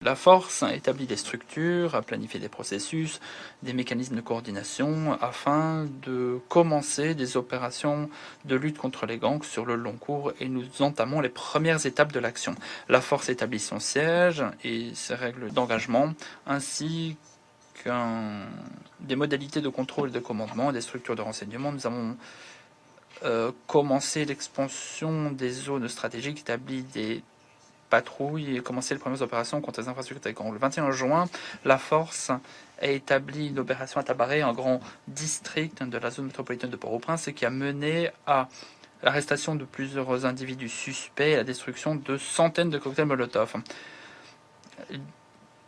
La force établit des structures, a planifié des processus, des mécanismes de coordination afin de commencer des opérations de lutte contre les gangs sur le long cours et nous entamons les premières étapes de l'action. La force établit son siège et ses règles d'engagement ainsi des modalités de contrôle et de commandement, des structures de renseignement. Nous avons commencé l'expansion des zones stratégiques, établi des patrouilles et commencé les premières opérations contre les infrastructures. Le 21 juin, la force a établi une opération à Tabaret, un grand district de la zone métropolitaine de Port-au-Prince, ce qui a mené à l'arrestation de plusieurs individus suspects et à la destruction de centaines de cocktails Molotov.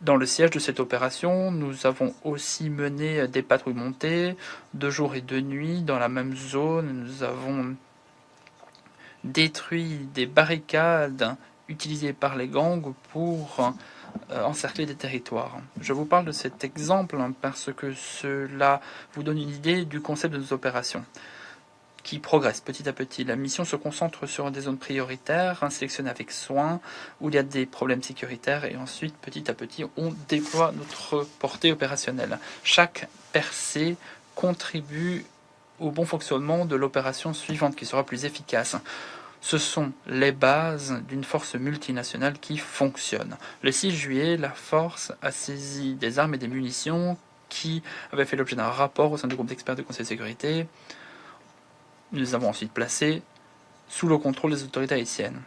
Dans le siège de cette opération, nous avons aussi mené des patrouilles montées de jour et de nuit dans la même zone. Nous avons détruit des barricades utilisées par les gangs pour encercler des territoires. Je vous parle de cet exemple parce que cela vous donne une idée du concept de nos opérations qui progresse petit à petit. La mission se concentre sur des zones prioritaires, sélectionnées avec soin, où il y a des problèmes sécuritaires, et ensuite, petit à petit, on déploie notre portée opérationnelle. Chaque percée contribue au bon fonctionnement de l'opération suivante, qui sera plus efficace. Ce sont les bases d'une force multinationale qui fonctionne. Le 6 juillet, la force a saisi des armes et des munitions qui avaient fait l'objet d'un rapport au sein du groupe d'experts du Conseil de sécurité. Nous les avons ensuite placés sous le contrôle des autorités haïtiennes.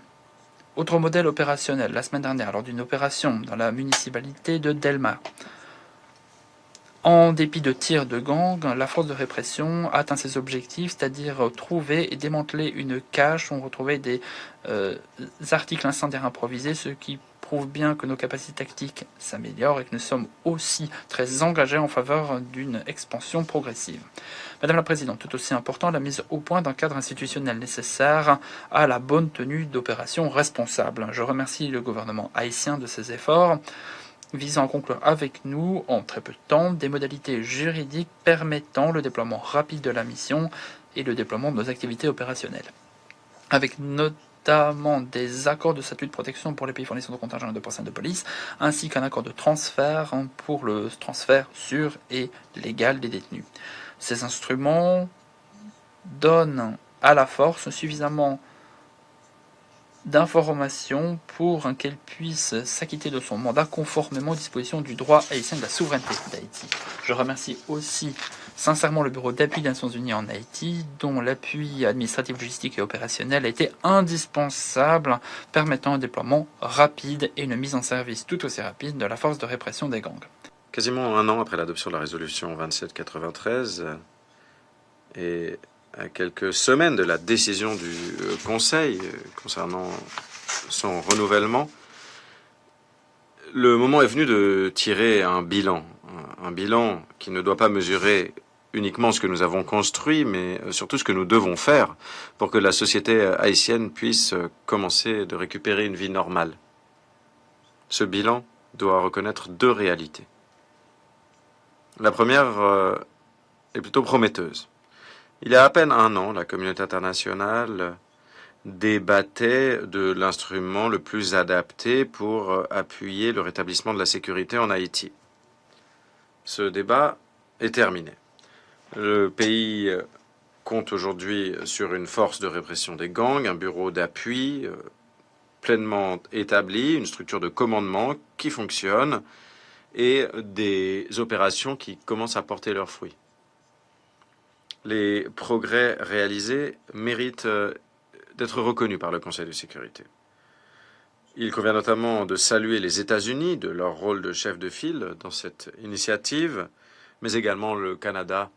Autre modèle opérationnel, la semaine dernière, lors d'une opération dans la municipalité de Delma. En dépit de tirs de gangs, la force de répression a atteint ses objectifs, c'est-à-dire trouver et démanteler une cache où on retrouvait des articles incendiaires improvisés, ce qui prouve bien que nos capacités tactiques s'améliorent et que nous sommes aussi très engagés en faveur d'une expansion progressive. Madame la Présidente, tout aussi important, la mise au point d'un cadre institutionnel nécessaire à la bonne tenue d'opérations responsables. Je remercie le gouvernement haïtien de ses efforts visant à conclure avec nous, en très peu de temps, des modalités juridiques permettant le déploiement rapide de la mission et le déploiement de nos activités opérationnelles. Avec notamment des accords de statut de protection pour les pays fournisseurs de contingents et de personnel de police, ainsi qu'un accord de transfert pour le transfert sûr et légal des détenus. Ces instruments donnent à la force suffisamment d'informations pour qu'elle puisse s'acquitter de son mandat conformément aux dispositions du droit haïtien de la souveraineté d'Haïti. Je remercie aussi sincèrement le Bureau d'appui des Nations Unies en Haïti, dont l'appui administratif, logistique et opérationnel a été indispensable, permettant un déploiement rapide et une mise en service tout aussi rapide de la force de répression des gangs. Quasiment un an après l'adoption de la résolution 2793 et à quelques semaines de la décision du Conseil concernant son renouvellement, le moment est venu de tirer un bilan qui ne doit pas mesurer uniquement ce que nous avons construit, mais surtout ce que nous devons faire pour que la société haïtienne puisse commencer de récupérer une vie normale. Ce bilan doit reconnaître deux réalités. La première est plutôt prometteuse. Il y a à peine un an, la communauté internationale débattait de l'instrument le plus adapté pour appuyer le rétablissement de la sécurité en Haïti. Ce débat est terminé. Le pays compte aujourd'hui sur une force de répression des gangs, un bureau d'appui pleinement établi, une structure de commandement qui fonctionne et des opérations qui commencent à porter leurs fruits. Les progrès réalisés méritent d'être reconnus par le Conseil de sécurité. Il convient notamment de saluer les États-Unis de leur rôle de chef de file dans cette initiative, mais également le Canada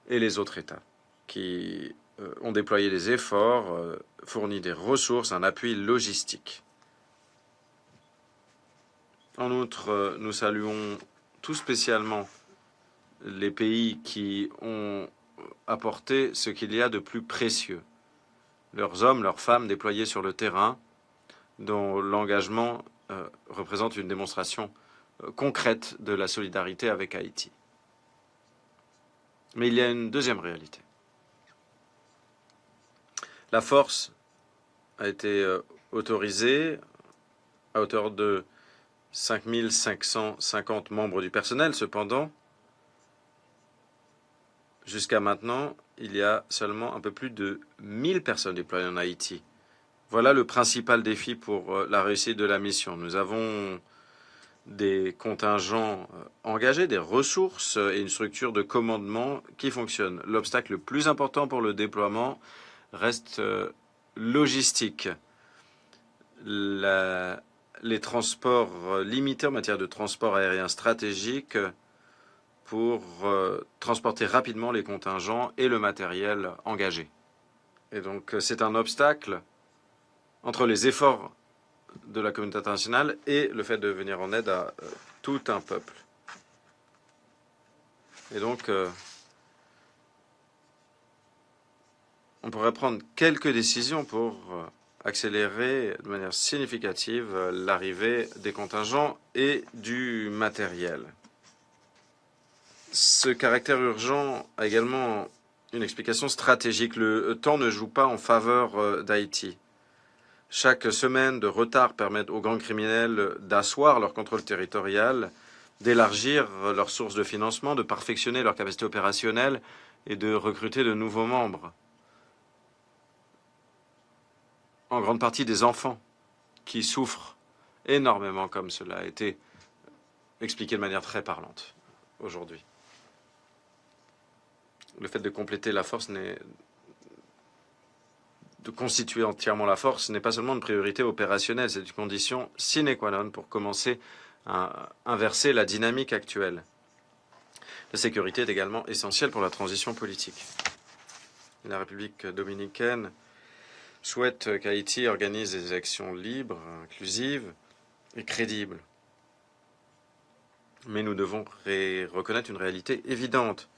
et les autres États qui ont déployé des efforts, fourni des ressources, un appui logistique. En outre, nous saluons tout spécialement les pays qui ont apporté ce qu'il y a de plus précieux. Leurs hommes, leurs femmes déployés sur le terrain, dont l'engagement représente une démonstration concrète de la solidarité avec Haïti. Mais il y a une deuxième réalité. La force a été autorisée à hauteur de 5 550 membres du personnel. Cependant, jusqu'à maintenant, il y a seulement un peu plus de 1000 personnes déployées en Haïti. Voilà le principal défi pour la réussite de la mission. Nous avons des contingents engagés, des ressources et une structure de commandement qui fonctionne. L'obstacle le plus important pour le déploiement reste logistique. Les transports limités en matière de transport aérien stratégique pour transporter rapidement les contingents et le matériel engagé. Et donc c'est un obstacle entre les efforts de la communauté internationale et le fait de venir en aide à tout un peuple. Et donc, on pourrait prendre quelques décisions pour accélérer de manière significative l'arrivée des contingents et du matériel. Ce caractère urgent a également une explication stratégique. Le temps ne joue pas en faveur d'Haïti. Chaque semaine de retard permet aux gangs criminels d'asseoir leur contrôle territorial, d'élargir leurs sources de financement, de perfectionner leur capacité opérationnelle et de recruter de nouveaux membres. En grande partie des enfants qui souffrent énormément, comme cela a été expliqué de manière très parlante aujourd'hui. Le fait de compléter la force de constituer entièrement la force n'est pas seulement une priorité opérationnelle, c'est une condition sine qua non pour commencer à inverser la dynamique actuelle. La sécurité est également essentielle pour la transition politique. La République dominicaine souhaite qu'Haïti organise des élections libres, inclusives et crédibles. Mais nous devons reconnaître une réalité évidente.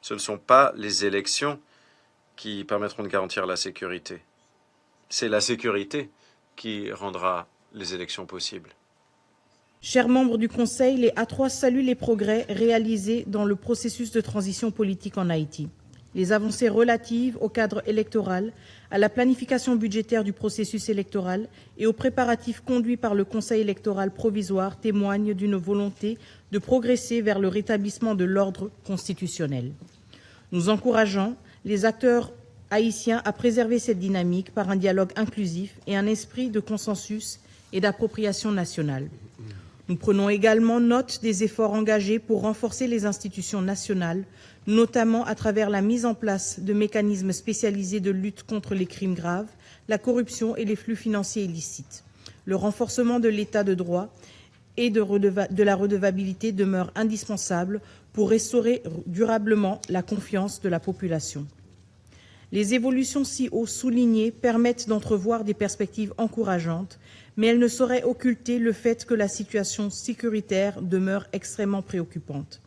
Ce ne sont pas les élections qui permettront de garantir la sécurité. C'est la sécurité qui rendra les élections possibles. Chers membres du Conseil, les A3 saluent les progrès réalisés dans le processus de transition politique en Haïti. Les avancées relatives au cadre électoral, à la planification budgétaire du processus électoral et aux préparatifs conduits par le Conseil électoral provisoire témoignent d'une volonté de progresser vers le rétablissement de l'ordre constitutionnel. Nous encourageons les acteurs haïtiens à préserver cette dynamique par un dialogue inclusif et un esprit de consensus et d'appropriation nationale. Nous prenons également note des efforts engagés pour renforcer les institutions nationales, notamment à travers la mise en place de mécanismes spécialisés de lutte contre les crimes graves, la corruption et les flux financiers illicites. Le renforcement de l'état de droit et de la redevabilité demeure indispensable pour restaurer durablement la confiance de la population. Les évolutions si haut soulignées permettent d'entrevoir des perspectives encourageantes, mais elles ne sauraient occulter le fait que la situation sécuritaire demeure extrêmement préoccupante.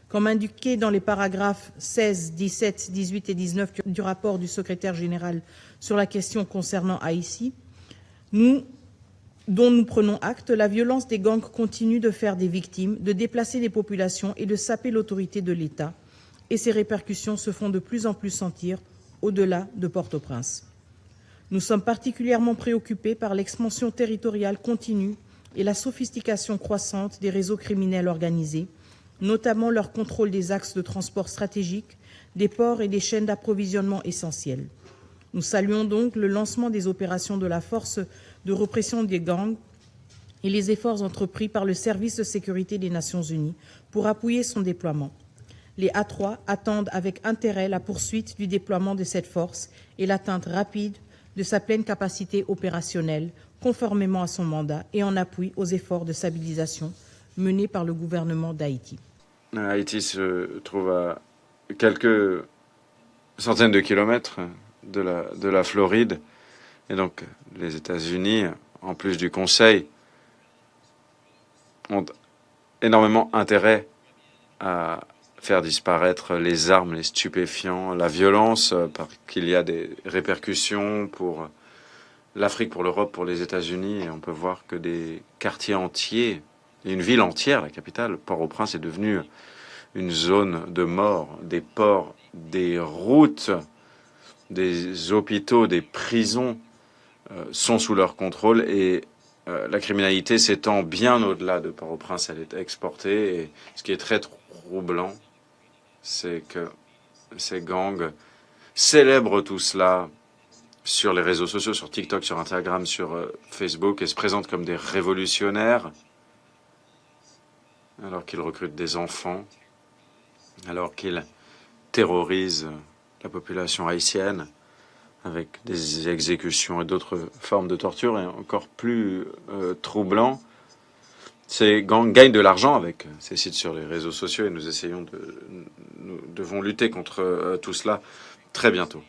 Comme indiqué dans les paragraphes 16, 17, 18 et 19 du rapport du secrétaire général sur la question concernant Haïti, dont nous prenons acte, la violence des gangs continue de faire des victimes, de déplacer des populations et de saper l'autorité de l'État. Et ces répercussions se font de plus en plus sentir au-delà de Port-au-Prince. Nous sommes particulièrement préoccupés par l'expansion territoriale continue et la sophistication croissante des réseaux criminels organisés, notamment leur contrôle des axes de transport stratégiques, des ports et des chaînes d'approvisionnement essentielles. Nous saluons donc le lancement des opérations de la force de répression des gangs et les efforts entrepris par le Service de sécurité des Nations unies pour appuyer son déploiement. Les A3 attendent avec intérêt la poursuite du déploiement de cette force et l'atteinte rapide de sa pleine capacité opérationnelle, conformément à son mandat et en appui aux efforts de stabilisation menés par le gouvernement d'Haïti. Haïti se trouve à quelques centaines de kilomètres de la Floride, et donc les États-Unis, en plus du Conseil, ont énormément intérêt à faire disparaître les armes, les stupéfiants, la violence, parce qu'il y a des répercussions pour l'Afrique, pour l'Europe, pour les États-Unis. Et on peut voir que des quartiers entiers, une ville entière, la capitale, Port-au-Prince, est devenue une zone de mort. Des ports, des routes, des hôpitaux, des prisons sont sous leur contrôle et la criminalité s'étend bien au-delà de Port-au-Prince, elle est exportée. Et ce qui est très troublant, c'est que ces gangs célèbrent tout cela sur les réseaux sociaux, sur TikTok, sur Instagram, sur Facebook, et se présentent comme des révolutionnaires, alors qu'ils recrutent des enfants, alors qu'ils terrorisent la population haïtienne avec des exécutions et d'autres formes de torture. Et encore plus troublant, ces gangs gagnent de l'argent avec ces sites sur les réseaux sociaux, et nous devons lutter contre tout cela très bientôt.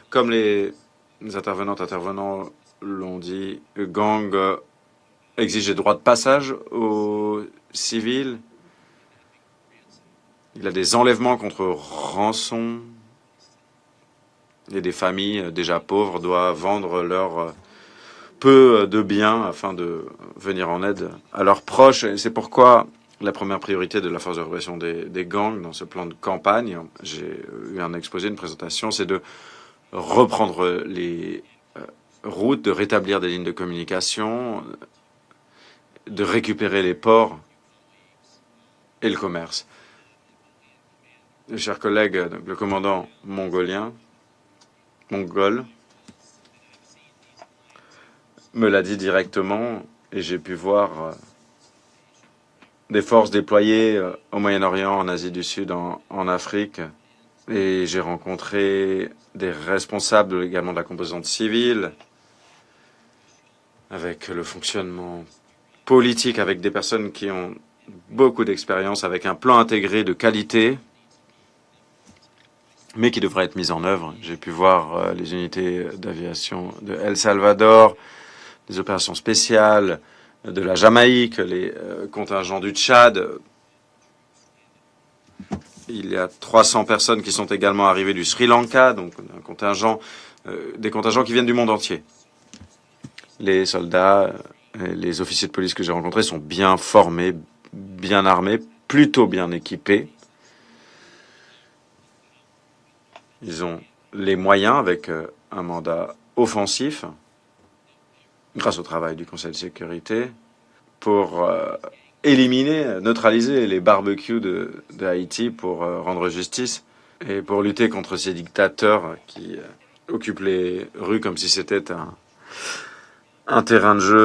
Comme les intervenants l'ont dit, gang exige des droits de passage aux civils. Il y a des enlèvements contre rançon. Et des familles déjà pauvres doivent vendre leur peu de biens afin de venir en aide à leurs proches. Et c'est pourquoi la première priorité de la force de répression des gangs dans ce plan de campagne, j'ai eu un exposé, une présentation, c'est de reprendre les routes, de rétablir des lignes de communication, de récupérer les ports et le commerce. Mes chers collègues, le commandant mongol me l'a dit directement, et j'ai pu voir des forces déployées au Moyen-Orient, en Asie du Sud, en Afrique. Et j'ai rencontré des responsables également de la composante civile, avec le fonctionnement politique, avec des personnes qui ont beaucoup d'expérience, avec un plan intégré de qualité, mais qui devrait être mise en œuvre. J'ai pu voir les unités d'aviation de El Salvador, des opérations spéciales de la Jamaïque, les contingents du Tchad. Il y a 300 personnes qui sont également arrivées du Sri Lanka, donc des contingents qui viennent du monde entier. Les soldats, les officiers de police que j'ai rencontrés sont bien formés, bien armés, plutôt bien équipés. Ils ont les moyens, avec un mandat offensif, grâce au travail du Conseil de sécurité, pour éliminer, neutraliser les barbecues de Haïti, pour rendre justice et pour lutter contre ces dictateurs qui occupent les rues comme si c'était un terrain de jeu